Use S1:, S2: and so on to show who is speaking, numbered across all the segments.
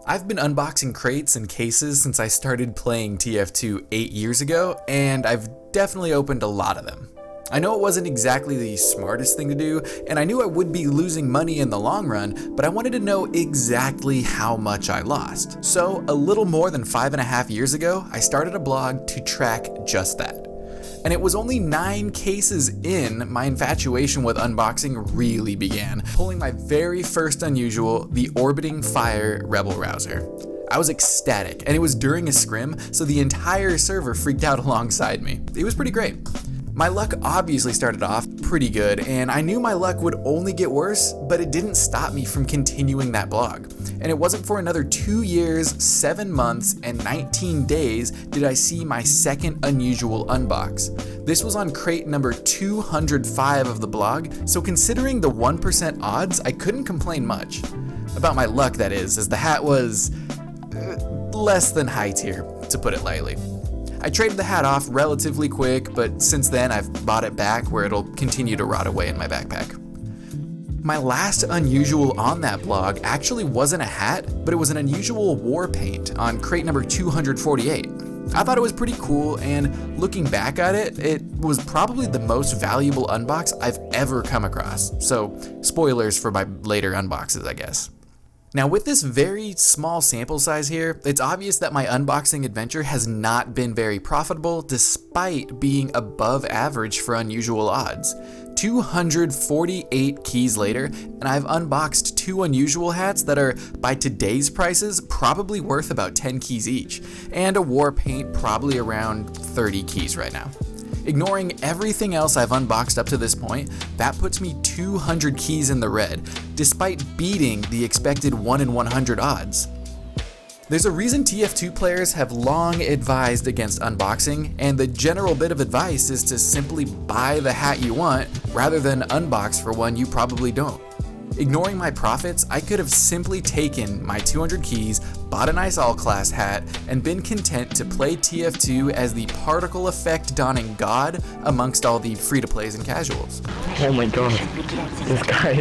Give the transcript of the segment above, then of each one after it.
S1: I've been unboxing crates and cases since I started playing TF2 8 years ago, and I've definitely opened a lot of them. I know it wasn't exactly the smartest thing to do, and I knew I would be losing money in the long run, but I wanted to know exactly how much I lost. So a little more than 5.5 years ago, I started a blog to track just that. And it was only 9 cases in my infatuation with unboxing really began, pulling my very first unusual, the Orbiting Fire Rebel Rouser. I was ecstatic, and it was during a scrim, so the entire server freaked out alongside me. It was pretty great. My luck obviously started off pretty good, and I knew my luck would only get worse, but it didn't stop me from continuing that blog. And it wasn't for another 2 years, 7 months, and 19 days did I see my second unusual unbox. This was on crate number 205 of the blog, so considering the 1% odds, I couldn't complain much. About my luck, that is, as the hat was less than high tier, to put it lightly. I traded the hat off relatively quick, but since then I've bought it back where it'll continue to rot away in my backpack. My last unusual on that blog actually wasn't a hat, but it was an unusual war paint on crate number 248. I thought it was pretty cool, and looking back at it, it was probably the most valuable unbox I've ever come across. So spoilers for my later unboxes, I guess. Now with this very small sample size here, it's obvious that my unboxing adventure has not been very profitable despite being above average for unusual odds. 248 keys later, and I've unboxed 2 unusual hats that are, by today's prices, probably worth about 10 keys each, and a war paint probably around 30 keys right now. Ignoring everything else I've unboxed up to this point, that puts me 200 keys in the red, despite beating the expected 1 in 100 odds. There's a reason TF2 players have long advised against unboxing, and the general bit of advice is to simply buy the hat you want rather than unbox for one you probably don't. Ignoring my profits, I could have simply taken my 200 keys, bought a nice all-class hat, and been content to play TF2 as the particle effect donning god amongst all the free-to-plays and casuals.
S2: Oh my god, this guy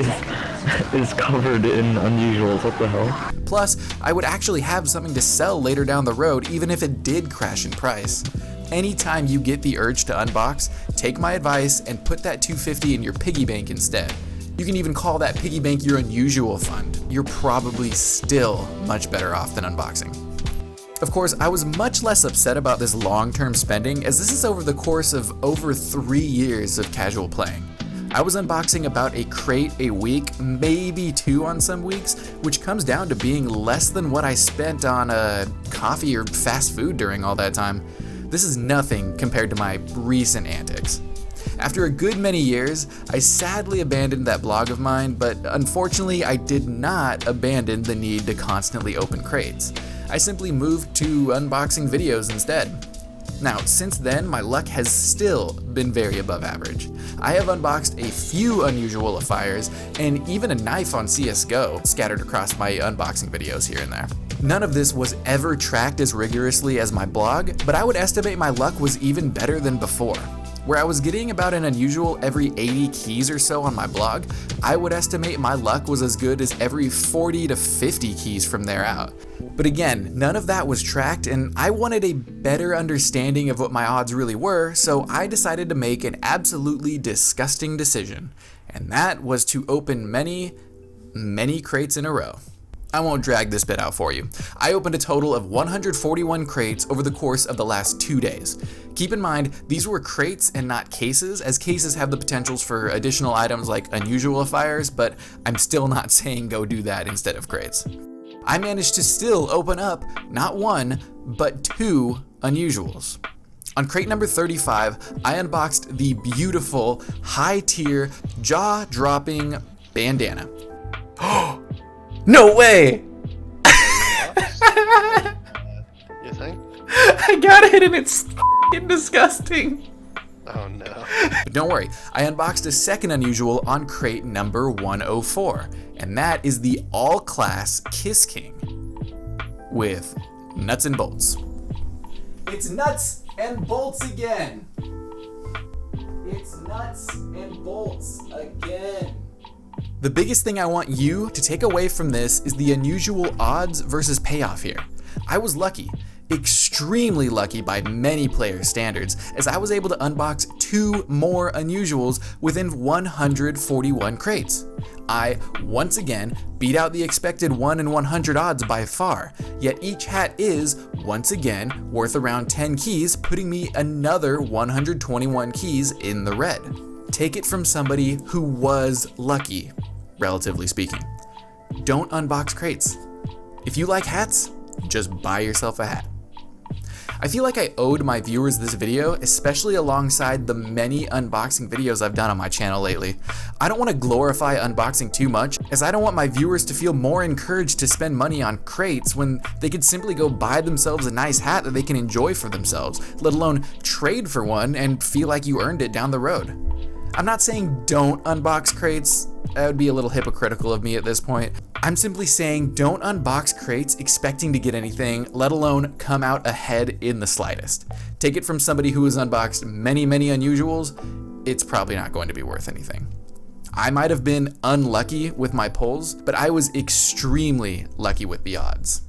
S2: is covered in unusuals, what the hell?
S1: Plus, I would actually have something to sell later down the road even if it did crash in price. Anytime you get the urge to unbox, take my advice and put that 250 in your piggy bank instead. You can even call that piggy bank your unusual fund. You're probably still much better off than unboxing. Of course, I was much less upset about this long-term spending as this is over the course of over 3 years of casual playing. I was unboxing about a crate a week, maybe 2 on some weeks, which comes down to being less than what I spent on coffee or fast food during all that time. This is nothing compared to my recent antics. After a good many years, I sadly abandoned that blog of mine, but unfortunately I did not abandon the need to constantly open crates. I simply moved to unboxing videos instead. Now, since then, my luck has still been very above average. I have unboxed a few unusual fires and even a knife on CSGO scattered across my unboxing videos here and there. None of this was ever tracked as rigorously as my blog, but I would estimate my luck was even better than before. Where I was getting about an unusual every 80 keys or so on my blog, I would estimate my luck was as good as every 40 to 50 keys from there out. But again, none of that was tracked, and I wanted a better understanding of what my odds really were, so I decided to make an absolutely disgusting decision, and that was to open many crates in a row. I won't drag this bit out for you. I opened a total of 141 crates over the course of the last 2 days. Keep in mind, these were crates and not cases, as cases have the potentials for additional items like unusual fires, but I'm still not saying go do that instead of crates. I managed to still open up not 1, but 2 unusuals. On crate number 35, I unboxed the beautiful, high-tier, jaw-dropping bandana. No way!
S3: You think?
S1: I got it and it's f***ing disgusting.
S3: Oh no.
S1: But don't worry, I unboxed a second unusual on crate number 104, and that is the all-class Kiss King with nuts and bolts. It's nuts and bolts again. It's nuts and bolts again. The biggest thing I want you to take away from this is the unusual odds versus payoff here. I was lucky, extremely lucky by many players' standards, as I was able to unbox 2 more unusuals within 141 crates. I, once again, beat out the expected 1 in 100 odds by far, yet each hat is, once again, worth around 10 keys, putting me another 121 keys in the red. Take it from somebody who was lucky, relatively speaking. Don't unbox crates. If you like hats, just buy yourself a hat. I feel like I owed my viewers this video, especially alongside the many unboxing videos I've done on my channel lately. I don't want to glorify unboxing too much, as I don't want my viewers to feel more encouraged to spend money on crates when they could simply go buy themselves a nice hat that they can enjoy for themselves, let alone trade for one and feel like you earned it down the road. I'm not saying don't unbox crates. That would be a little hypocritical of me at this point. I'm simply saying don't unbox crates expecting to get anything, let alone come out ahead in the slightest. Take it from somebody who has unboxed many unusuals, it's probably not going to be worth anything. I might have been unlucky with my pulls, but I was extremely lucky with the odds.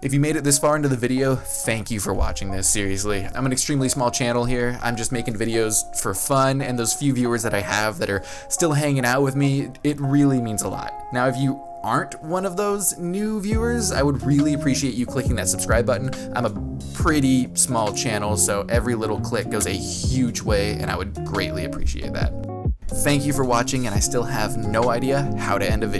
S1: If you made it this far into the video, thank you for watching this, seriously. I'm an extremely small channel here. I'm just making videos for fun, and those few viewers that I have that are still hanging out with me, it really means a lot. Now, if you aren't one of those new viewers, I would really appreciate you clicking that subscribe button. I'm a pretty small channel, so every little click goes a huge way, and I would greatly appreciate that. Thank you for watching, and I still have no idea how to end a video.